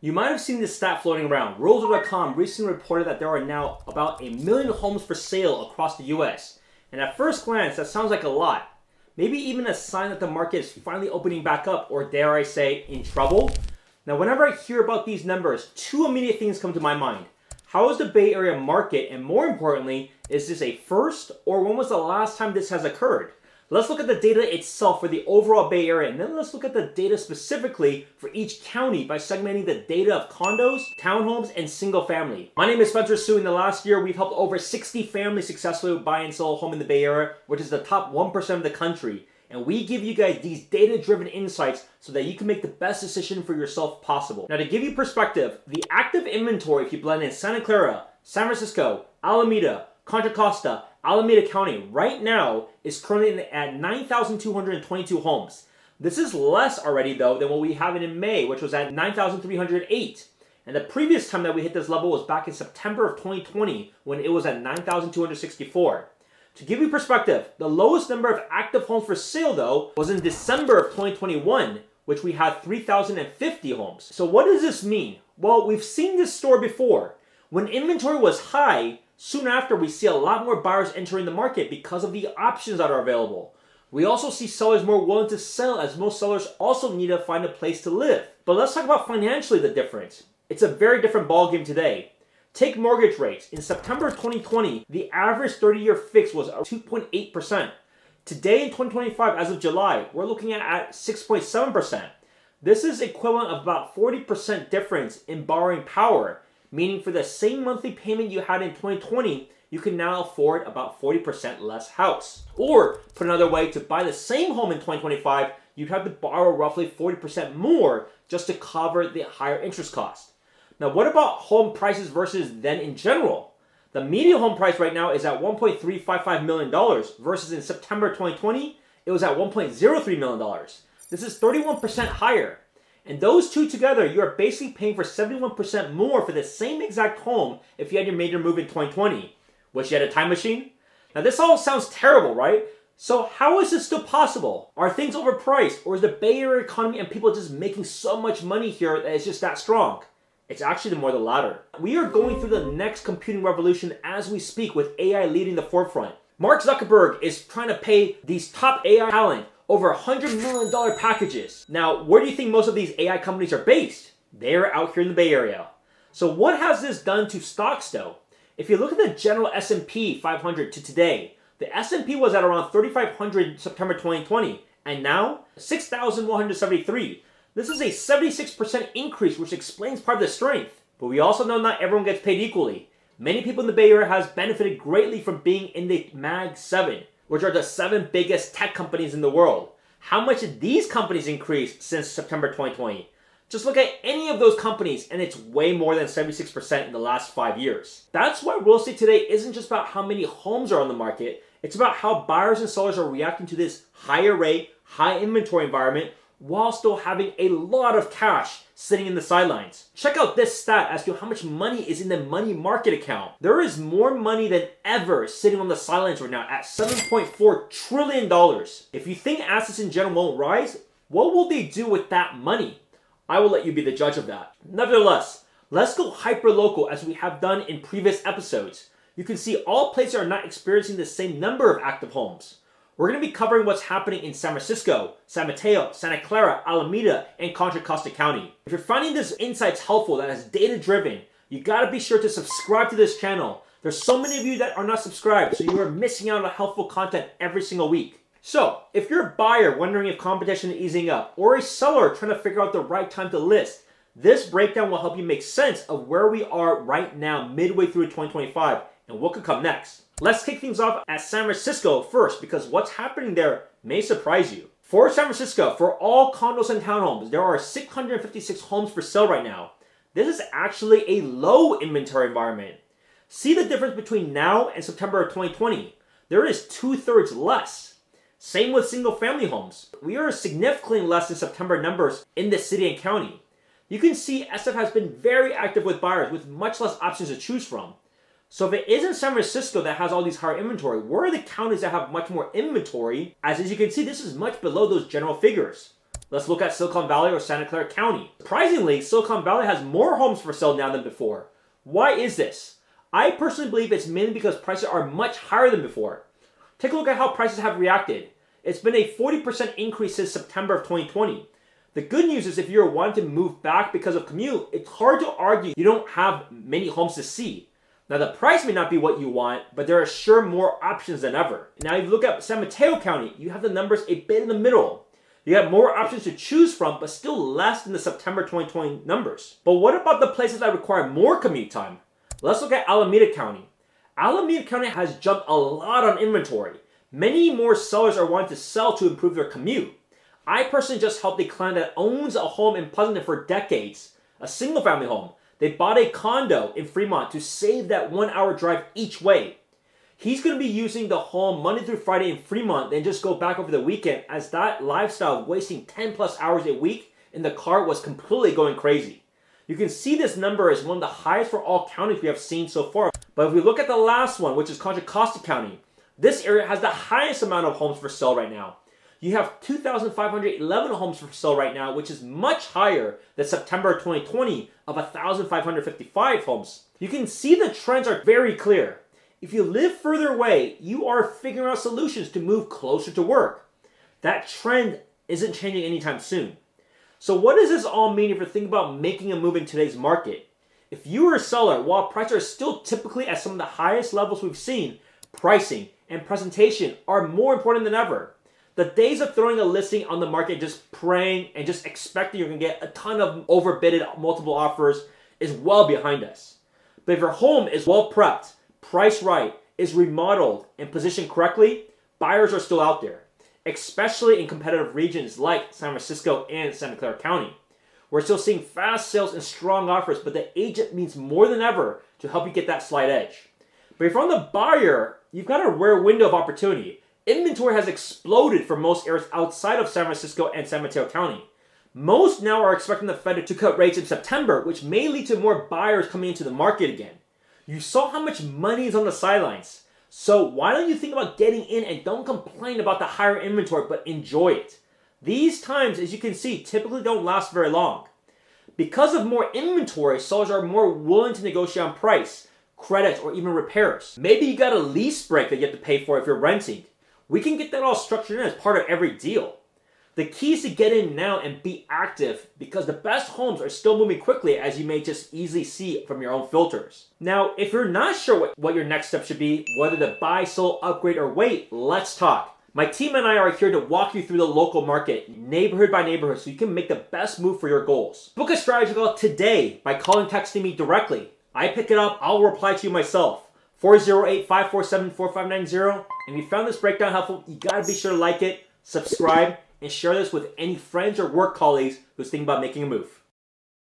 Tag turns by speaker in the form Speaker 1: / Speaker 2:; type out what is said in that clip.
Speaker 1: You might have seen this stat floating around. Realtor.com recently reported that there are now about 1 million homes for sale across the US. And at first glance, that sounds like a lot. Maybe even a sign that the market is finally opening back up, or dare I say, in trouble. Now, whenever I hear about these numbers, two immediate things come to my mind. How is the Bay Area market, and more importantly, is this a first, or when was the last time this has occurred? Let's look at the data itself for the overall Bay Area, and then let's look at the data specifically for each county by segmenting the data of condos, townhomes, and single family. My name is Spencer Su. In the last year, we've helped over 60 families successfully buy and sell a home in the Bay Area, which is the top 1% of the country. And we give you guys these data-driven insights so that you can make the best decision for yourself possible. Now, to give you perspective, the active inventory, if you blend in Santa Clara, San Francisco, Alameda, Contra Costa, Alameda County, right now is currently at 9,222 homes. This is less already, though, than what we have in May, which was at 9,308. And the previous time that we hit this level was back in September of 2020, when it was at 9,264. To give you perspective, the lowest number of active homes for sale, though, was in December of 2021, which we had 3,050 homes. So what does this mean? Well, we've seen this story before. When inventory was high, soon after we see a lot more buyers entering the market because of the options that are available. We also see sellers more willing to sell, as most sellers also need to find a place to live. But let's talk about financially the difference. It's a very different ballgame today. Take mortgage rates. In September 2020, the average 30-year fix was 2.8%. Today in 2025, as of July, we're looking at 6.7%. This is equivalent of about 40% difference in borrowing power, meaning for the same monthly payment you had in 2020, you can now afford about 40% less house. Or, put another way, to buy the same home in 2025, you'd have to borrow roughly 40% more just to cover the higher interest cost. Now, what about home prices versus then in general? The median home price right now is at $1.355 million versus in September 2020, it was at $1.03 million. This is 31% higher. And those two together, you are basically paying for 71% more for the same exact home if you had your major move in 2020. Wish you had a time machine? Now, this all sounds terrible, right? So how is this still possible? Are things overpriced, or is the Bay Area economy and people just making so much money here that it's just that strong? It's actually more the latter. We are going through the next computing revolution as we speak, with AI leading the forefront. Mark Zuckerberg is trying to pay these top AI talent over $100 million packages. Now, where do you think most of these AI companies are based? They're out here in the Bay Area. So what has this done to stocks, though? If you look at the general S&P 500 to today, the S&P was at around 3,500 September 2020, and now 6,173. This is a 76% increase, which explains part of the strength. But we also know not everyone gets paid equally. Many people in the Bay Area has benefited greatly from being in the Mag 7, which are the 7 biggest tech companies in the world. How much did these companies increase since September 2020? Just look at any of those companies and it's way more than 76% in the last 5 years. That's why real estate today isn't just about how many homes are on the market, it's about how buyers and sellers are reacting to this higher rate, high inventory environment while still having a lot of cash sitting in the sidelines. Check out this stat as to how much money is in the money market account. There is more money than ever sitting on the sidelines right now at $7.4 trillion. If you think assets in general won't rise, what will they do with that money? I will let you be the judge of that. Nevertheless, let's go hyper-local as we have done in previous episodes. You can see all places are not experiencing the same number of active homes. We're going to be covering what's happening in San Francisco, San Mateo, Santa Clara, Alameda, and Contra Costa County. If you're finding this insights helpful, that is data-driven, you got to be sure to subscribe to this channel. There's so many of you that are not subscribed, so you are missing out on helpful content every single week. So, if you're a buyer wondering if competition is easing up, or a seller trying to figure out the right time to list, this breakdown will help you make sense of where we are right now midway through 2025 and what could come next. Let's kick things off at San Francisco first, because what's happening there may surprise you. For San Francisco, for all condos and townhomes, there are 656 homes for sale right now. This is actually a low inventory environment. See the difference between now and September of 2020. There is 2/3 less. Same with single family homes. We are significantly less than September numbers in the city and county. You can see SF has been very active with buyers with much less options to choose from. So if it isn't San Francisco that has all these higher inventory, where are the counties that have much more inventory? As you can see, this is much below those general figures. Let's look at Silicon Valley or Santa Clara County. Surprisingly, Silicon Valley has more homes for sale now than before. Why is this? I personally believe it's mainly because prices are much higher than before. Take a look at how prices have reacted. It's been a 40% increase since September of 2020. The good news is if you're wanting to move back because of commute, it's hard to argue you don't have many homes to see. Now the price may not be what you want, but there are sure more options than ever. Now if you look at San Mateo County, you have the numbers a bit in the middle. You have more options to choose from, but still less than the September 2020 numbers. But what about the places that require more commute time? Let's look at Alameda County. Alameda County has jumped a lot on inventory. Many more sellers are wanting to sell to improve their commute. I personally just helped a client that owns a home in Pleasanton for decades, a single family home. They bought a condo in Fremont to save that 1 hour drive each way. He's going to be using the home Monday through Friday in Fremont, then just go back over the weekend, as that lifestyle of wasting 10 plus hours a week in the car was completely going crazy. You can see this number is one of the highest for all counties we have seen so far. But if we look at the last one, which is Contra Costa County, this area has the highest amount of homes for sale right now. You have 2,511 homes for sale right now, which is much higher than September 2020 of 1,555 homes. You can see the trends are very clear. If you live further away, you are figuring out solutions to move closer to work. That trend isn't changing anytime soon. So what does this all mean if you're thinking about making a move in today's market? If you are a seller, while prices are still typically at some of the highest levels we've seen, pricing and presentation are more important than ever. The days of throwing a listing on the market, just praying and just expecting you're going to get a ton of overbidded multiple offers is well behind us. But if your home is well prepped, priced right, is remodeled, and positioned correctly, buyers are still out there, especially in competitive regions like San Francisco and Santa Clara County. We're still seeing fast sales and strong offers, but the agent means more than ever to help you get that slight edge. But if you're on the buyer, you've got a rare window of opportunity. Inventory has exploded for most areas outside of San Francisco and San Mateo County. Most now are expecting the Fed to cut rates in September, which may lead to more buyers coming into the market again. You saw how much money is on the sidelines. So why don't you think about getting in and don't complain about the higher inventory, but enjoy it. These times, as you can see, typically don't last very long. Because of more inventory, sellers are more willing to negotiate on price, credits, or even repairs. Maybe you got a lease break that you have to pay for if you're renting. We can get that all structured in as part of every deal. The key is to get in now and be active, because the best homes are still moving quickly, as you may just easily see from your own filters. Now, if you're not sure what your next step should be, whether to buy, sell, upgrade, or wait, let's talk. My team and I are here to walk you through the local market, neighborhood by neighborhood, so you can make the best move for your goals. Book a strategy call today by calling and texting me directly. I pick it up, I'll reply to you myself. 408-547-4590. And if you found this breakdown helpful, you gotta be sure to like it, subscribe, and share this with any friends or work colleagues who's thinking about making a move.